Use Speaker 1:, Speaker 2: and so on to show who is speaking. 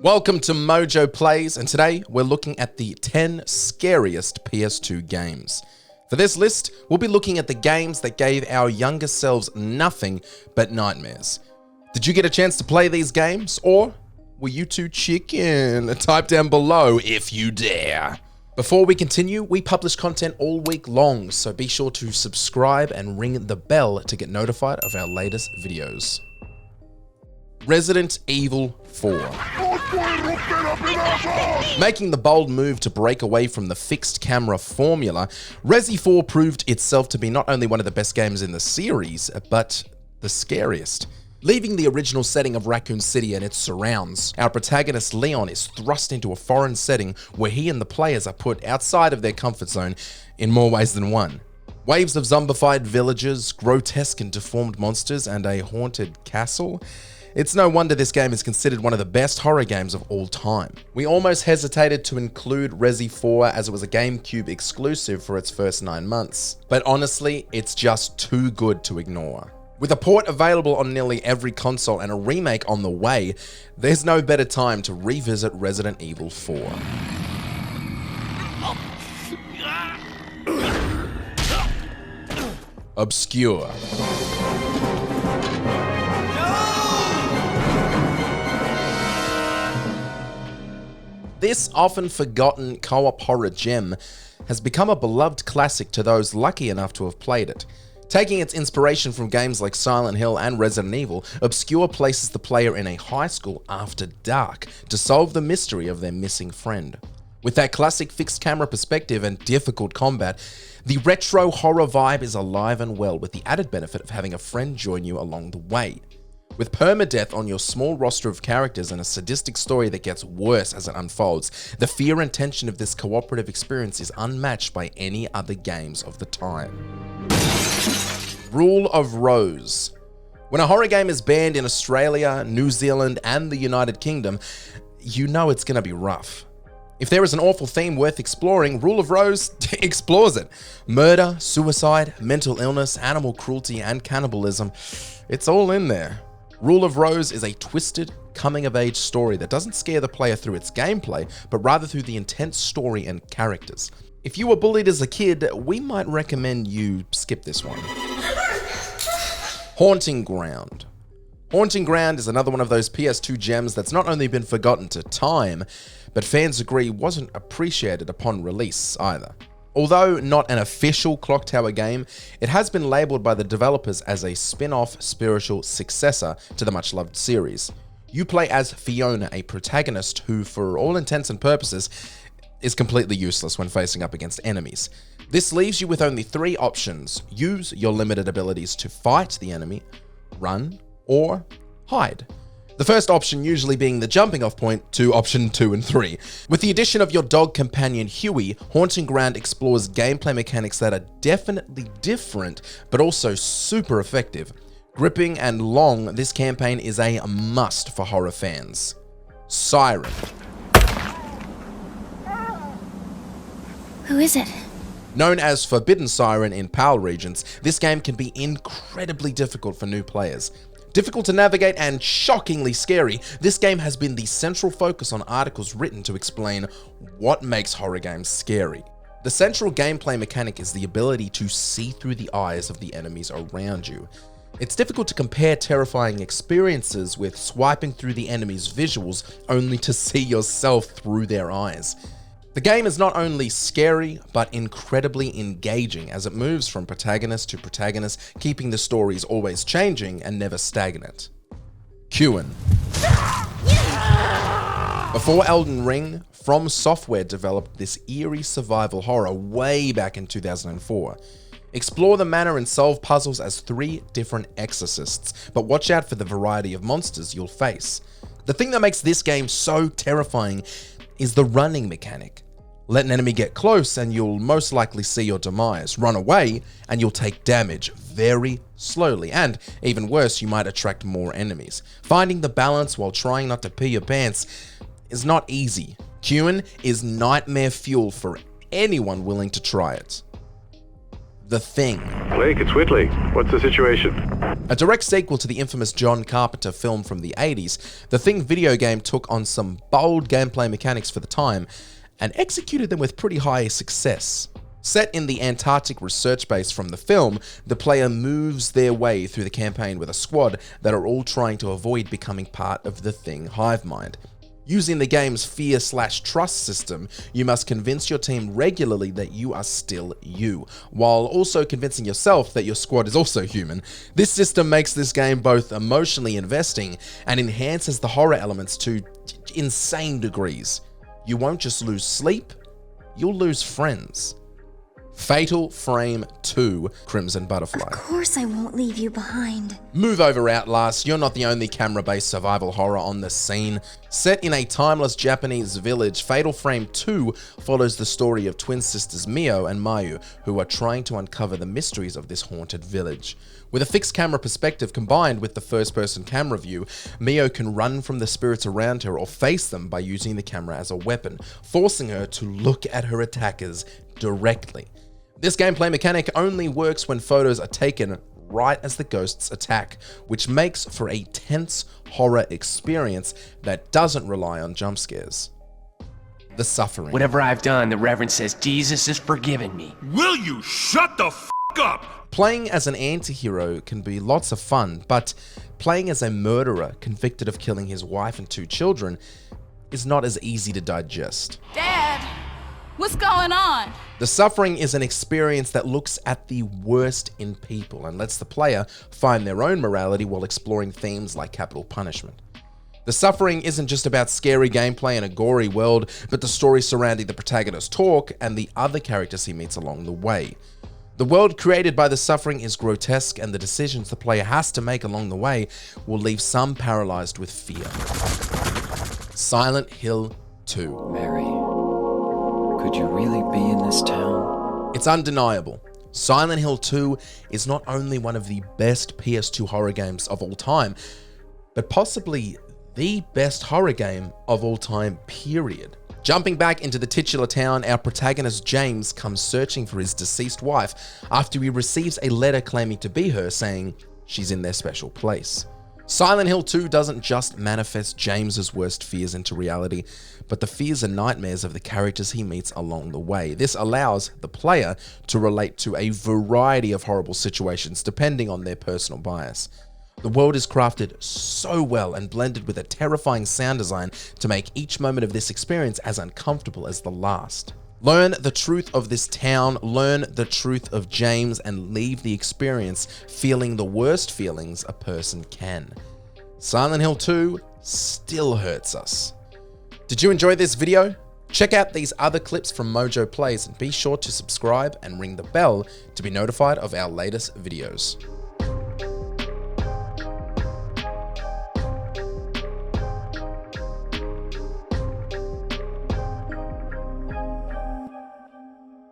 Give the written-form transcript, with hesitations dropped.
Speaker 1: Welcome to MojoPlays, and today we're looking at the 10 scariest PS2 games. For this list, we'll be looking at the games that gave our younger selves nothing but nightmares. Did you get a chance to play these games, or were you too chicken? Type down below if you dare. Before we continue, we publish content all week long, so be sure to subscribe and ring the bell to get notified of our latest videos. Resident Evil 4. Making the bold move to break away from the fixed camera formula, Resi 4 proved itself to be not only one of the best games in the series, but the scariest. Leaving the original setting of Raccoon City and its surrounds, our protagonist Leon is thrust into a foreign setting where he and the players are put outside of their comfort zone in more ways than one. Waves of zombified villagers, grotesque and deformed monsters, and a haunted castle. It's no wonder this game is considered one of the best horror games of all time. We almost hesitated to include Resi 4 as it was a GameCube exclusive for its first 9 months. But honestly, it's just too good to ignore. With a port available on nearly every console and a remake on the way, there's no better time to revisit Resident Evil 4. Obscure. This often forgotten co-op horror gem has become a beloved classic to those lucky enough to have played it. Taking its inspiration from games like Silent Hill and Resident Evil, Obscure places the player in a high school after dark to solve the mystery of their missing friend. With that classic fixed camera perspective and difficult combat, the retro horror vibe is alive and well, with the added benefit of having a friend join you along the way. With permadeath on your small roster of characters and a sadistic story that gets worse as it unfolds, the fear and tension of this cooperative experience is unmatched by any other games of the time. Rule of Rose. When a horror game is banned in Australia, New Zealand, and the United Kingdom, you know it's gonna be rough. If there is an awful theme worth exploring, Rule of Rose explores it. Murder, suicide, mental illness, animal cruelty, and cannibalism, it's all in there. Rule of Rose is a twisted, coming-of-age story that doesn't scare the player through its gameplay, but rather through the intense story and characters. If you were bullied as a kid, we might recommend you skip this one. Haunting Ground. Haunting Ground is another one of those PS2 gems that's not only been forgotten to time, but fans agree wasn't appreciated upon release either. Although not an official Clock Tower game, it has been labelled by the developers as a spin-off spiritual successor to the much-loved series. You play as Fiona, a protagonist who, for all intents and purposes, is completely useless when facing up against enemies. This leaves you with only 3 options: use your limited abilities to fight the enemy, run, or hide. The first option usually being the jumping off point to option 2 and 3. With the addition of your dog companion Huey, Haunting Ground explores gameplay mechanics that are definitely different, but also super effective. Gripping and long, this campaign is a must for horror fans. Siren.
Speaker 2: Who is it?
Speaker 1: Known as Forbidden Siren in PAL regions, this game can be incredibly difficult for new players. Difficult to navigate and shockingly scary, this game has been the central focus on articles written to explain what makes horror games scary. The central gameplay mechanic is the ability to see through the eyes of the enemies around you. It's difficult to compare terrifying experiences with swiping through the enemy's visuals only to see yourself through their eyes. The game is not only scary, but incredibly engaging as it moves from protagonist to protagonist, keeping the stories always changing and never stagnant. Kuon. Before Elden Ring, From Software developed this eerie survival horror way back in 2004. Explore the manor and solve puzzles as 3 different exorcists, but watch out for the variety of monsters you'll face. The thing that makes this game so terrifying is the running mechanic. Let an enemy get close and you'll most likely see your demise. Run away and you'll take damage very slowly, and even worse, you might attract more enemies. Finding the balance while trying not to pee your pants is not easy. Kuon is nightmare fuel for anyone willing to try it. The Thing.
Speaker 2: Blake, it's Whitley. What's the situation?
Speaker 1: A direct sequel to the infamous John Carpenter film from the 80s, The Thing video game took on some bold gameplay mechanics for the time and executed them with pretty high success. Set in the Antarctic research base from the film, the player moves their way through the campaign with a squad that are all trying to avoid becoming part of the Thing hive mind. Using the game's fear/trust system, you must convince your team regularly that you are still you, while also convincing yourself that your squad is also human. This system makes this game both emotionally investing and enhances the horror elements to insane degrees. You won't just lose sleep, you'll lose friends. Fatal Frame 2 Crimson Butterfly.
Speaker 3: Of course I won't leave you behind.
Speaker 1: Move over, Outlast. You're not the only camera-based survival horror on the scene. Set in a timeless Japanese village, Fatal Frame 2 follows the story of twin sisters Mio and Mayu, who are trying to uncover the mysteries of this haunted village. With a fixed camera perspective combined with the first-person camera view, Mio can run from the spirits around her or face them by using the camera as a weapon, forcing her to look at her attackers directly. This gameplay mechanic only works when photos are taken right as the ghosts attack, which makes for a tense horror experience that doesn't rely on jump scares. The Suffering.
Speaker 4: Whatever I've done, the Reverend says Jesus has forgiven me.
Speaker 5: Will you shut the f*** up?
Speaker 1: Playing as an anti-hero can be lots of fun, but playing as a murderer convicted of killing his wife and 2 children is not as easy to digest.
Speaker 6: Dad, what's going on?
Speaker 1: The Suffering is an experience that looks at the worst in people and lets the player find their own morality while exploring themes like capital punishment. The Suffering isn't just about scary gameplay in a gory world, but the story surrounding the protagonist's talk and the other characters he meets along the way. The world created by The Suffering is grotesque, and the decisions the player has to make along the way will leave some paralyzed with fear. Silent Hill 2.
Speaker 7: Mary, could you really be in this town?
Speaker 1: It's undeniable. Silent Hill 2 is not only one of the best PS2 horror games of all time, but possibly the best horror game of all time, period. Jumping back into the titular town, our protagonist James comes searching for his deceased wife after he receives a letter claiming to be her, saying she's in their special place. Silent Hill 2 doesn't just manifest James's worst fears into reality, but the fears and nightmares of the characters he meets along the way. This allows the player to relate to a variety of horrible situations depending on their personal bias. The world is crafted so well and blended with a terrifying sound design to make each moment of this experience as uncomfortable as the last. Learn the truth of this town, learn the truth of James, and leave the experience feeling the worst feelings a person can. Silent Hill 2 still hurts us. Did you enjoy this video? Check out these other clips from MojoPlays and be sure to subscribe and ring the bell to be notified of our latest videos.